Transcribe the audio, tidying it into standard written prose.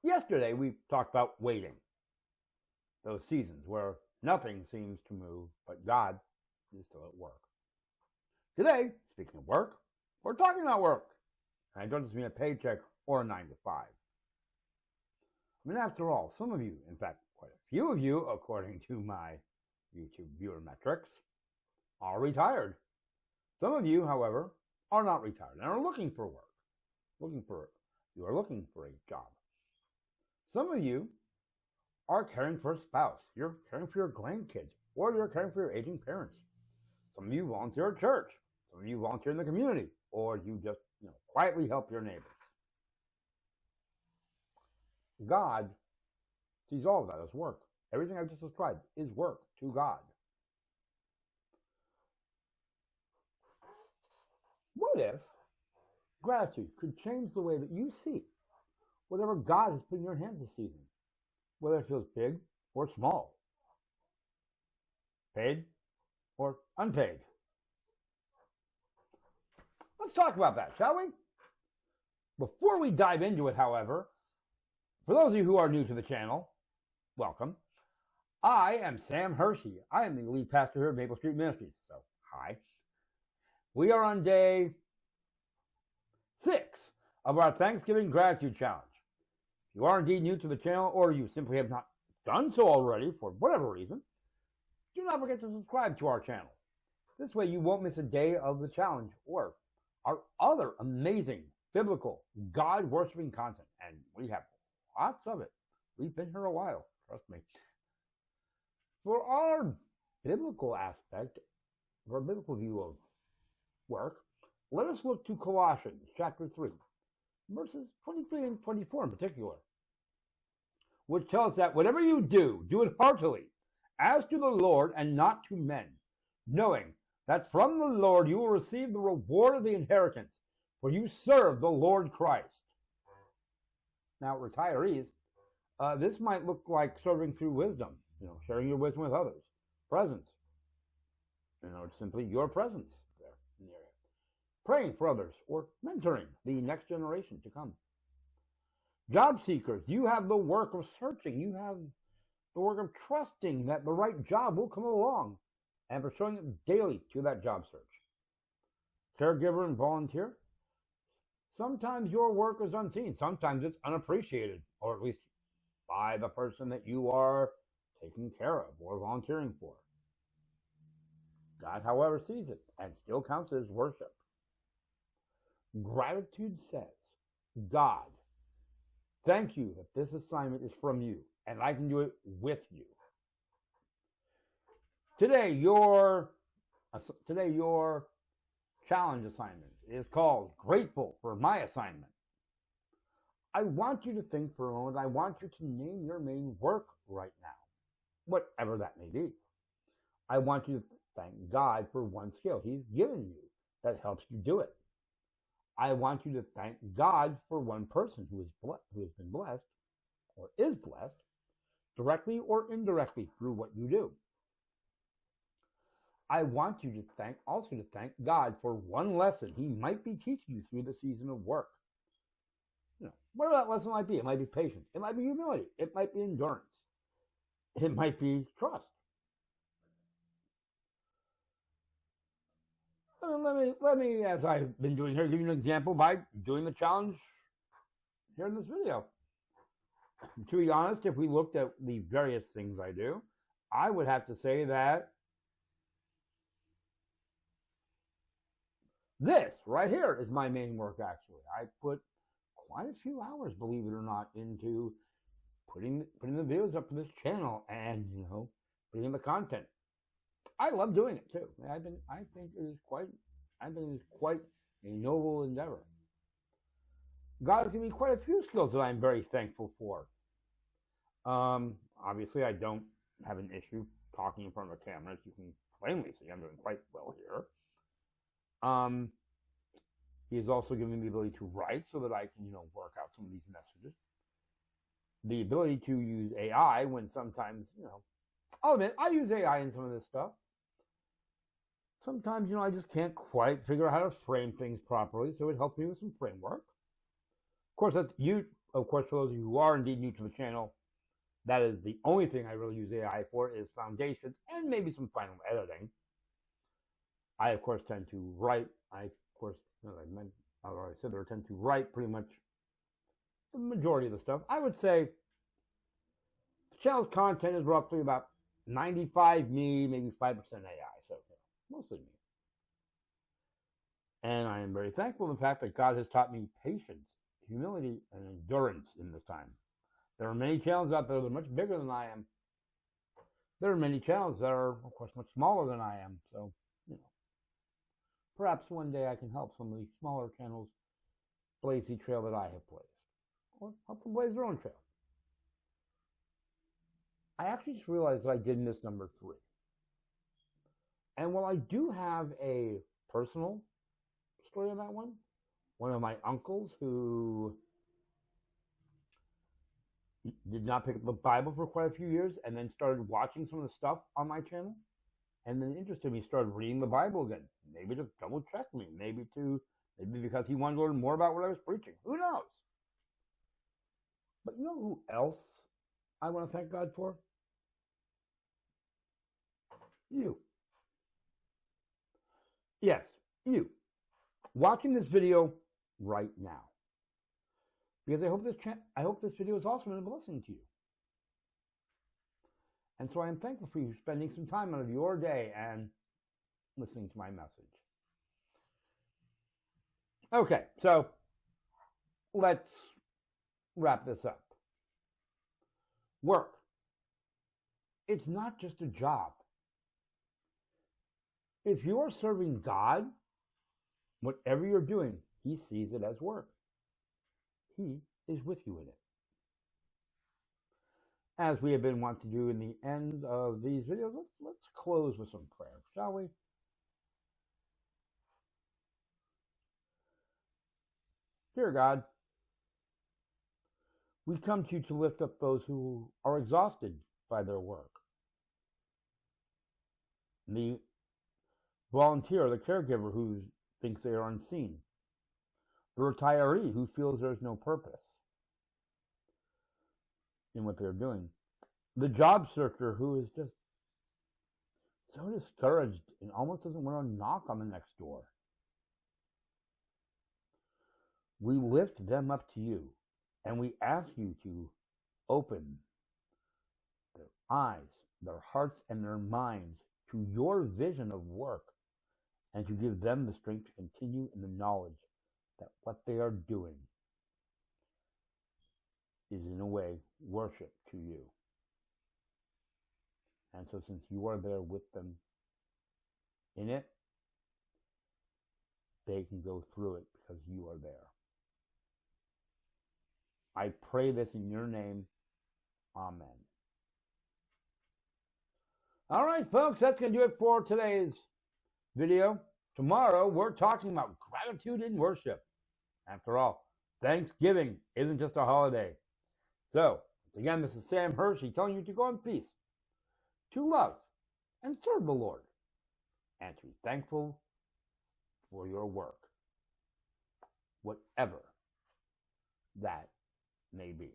Yesterday, we talked about waiting, those seasons where nothing seems to move, but God is still at work. Today, speaking of work, we're talking about work. And I don't just mean a paycheck or a 9 to 5. I mean, after all, some of you, in fact, quite a few of you, according to my YouTube viewer metrics, are retired. Some of you, however, are not retired and are looking for work. You are looking for a job. Some of you are caring for a spouse. You're caring for your grandkids, or you're caring for your aging parents. Some of you volunteer at church. Some of you volunteer in the community, or you just quietly help your neighbors. God sees all of that as work. Everything I've just described is work to God. What if gratitude could change the way that you see whatever God has put in your hands this season, whether it feels big or small, paid or unpaid? Let's talk about that, shall we? Before we dive into it, however, for those of you who are new to the channel, welcome. I am Sam Hershey. I am the lead pastor here at Maple Street Ministries, so hi. We are on day 6 of our Thanksgiving Gratitude Challenge. If you are indeed new to the channel, or you simply have not done so already for whatever reason, do not forget to subscribe to our channel. This way you won't miss a day of the challenge or our other amazing biblical God-worshiping content. And we have lots of it. We've been here a while, trust me. For our biblical aspect, for our biblical view of work, let us look to Colossians chapter 3, verses 23 and 24 in particular, which tell us that whatever you do, do it heartily, as to the Lord and not to men, knowing that from the Lord you will receive the reward of the inheritance, for you serve the Lord Christ. Now, retirees, this might look like serving through wisdom, sharing your wisdom with others. Presence, it's simply your presence there in the area. Praying for others or mentoring the next generation to come. Job seekers, you have the work of searching. You have the work of trusting that the right job will come along and for showing up daily to that job search. Caregiver and volunteer, sometimes your work is unseen. Sometimes it's unappreciated, or at least by the person that you are taking care of or volunteering for. God, however, sees it and still counts as worship. Gratitude says, God, thank you that this assignment is from you and I can do it with you. Today, your challenge assignment is called Grateful for My Assignment. I want you to think for a moment. I want you to name your main work right now, whatever that may be. I want you to thank God for one skill He's given you that helps you do it. I want you to thank God for one person who has been blessed or is blessed directly or indirectly through what you do. I want you to also thank God for one lesson He might be teaching you through the season of work. Whatever that lesson might be. It might be patience. It might be humility. It might be endurance. It might be trust. Let me, as I've been doing here, give you an example by doing the challenge here in this video. To be honest, if we looked at the various things I do, I would have to say that this right here is my main work, actually. I put quite a few hours, believe it or not, into putting the videos up to this channel and, putting in the content. I love doing it too. I think it is quite a noble endeavor. God has given me quite a few skills that I'm very thankful for. Obviously, I don't have an issue talking in front of a camera, as you can plainly see. I'm doing quite well here. He has also given me the ability to write so that I can, work out some of these messages. The ability to use AI when sometimes, I'll admit, I use AI in some of this stuff. Sometimes, I just can't quite figure out how to frame things properly, so it helps me with some framework. Of course, of course, for those of you who are indeed new to the channel, that is the only thing I really use AI for, is foundations and maybe some final editing. I, of course, tend to write. I, of course, as I said, I tend to write pretty much the majority of the stuff. I would say the channel's content is roughly about 95 me, maybe 5% AI, so mostly me. And I am very thankful for the fact that God has taught me patience, humility, and endurance in this time. There are many channels out there that are much bigger than I am. There are many channels that are, of course, much smaller than I am. So, perhaps one day I can help some of these smaller channels blaze the trail that I have blazed, or help them blaze their own trail. I actually just realized that I did miss number 3. And while I do have a personal story on that one of my uncles who did not pick up the Bible for quite a few years and then started watching some of the stuff on my channel, and then interested me, started reading the Bible again. Maybe to double check me, maybe because he wanted to learn more about what I was preaching. Who knows? But you know who else I want to thank God for? You. Yes, you. Watching this video right now. Because I hope this video is also a blessing to you. And so I am thankful for you spending some time out of your day and listening to my message. Okay, so let's wrap this up. Work. It's not just a job. If you are serving God, whatever you're doing, He sees it as work. He is with you in it. As we have been wont to do in the end of these videos, let's close with some prayer, shall we? Dear God, we come to you to lift up those who are exhausted by their work. The volunteer, the caregiver who thinks they are unseen. The retiree who feels there's no purpose in what they're doing. The job searcher who is just so discouraged and almost doesn't want to knock on the next door. We lift them up to you, and we ask you to open their eyes, their hearts, and their minds to your vision of work, and to give them the strength to continue in the knowledge that what they are doing is, in a way, worship to you. And so since you are there with them in it, they can go through it because you are there. I pray this in your name. Amen. All right, folks, that's going to do it for today's video. Tomorrow, we're talking about gratitude in worship. After all, Thanksgiving isn't just a holiday. So, once again, this is Sam Hershey telling you to go in peace, to love and serve the Lord, and to be thankful for your work, whatever that may be.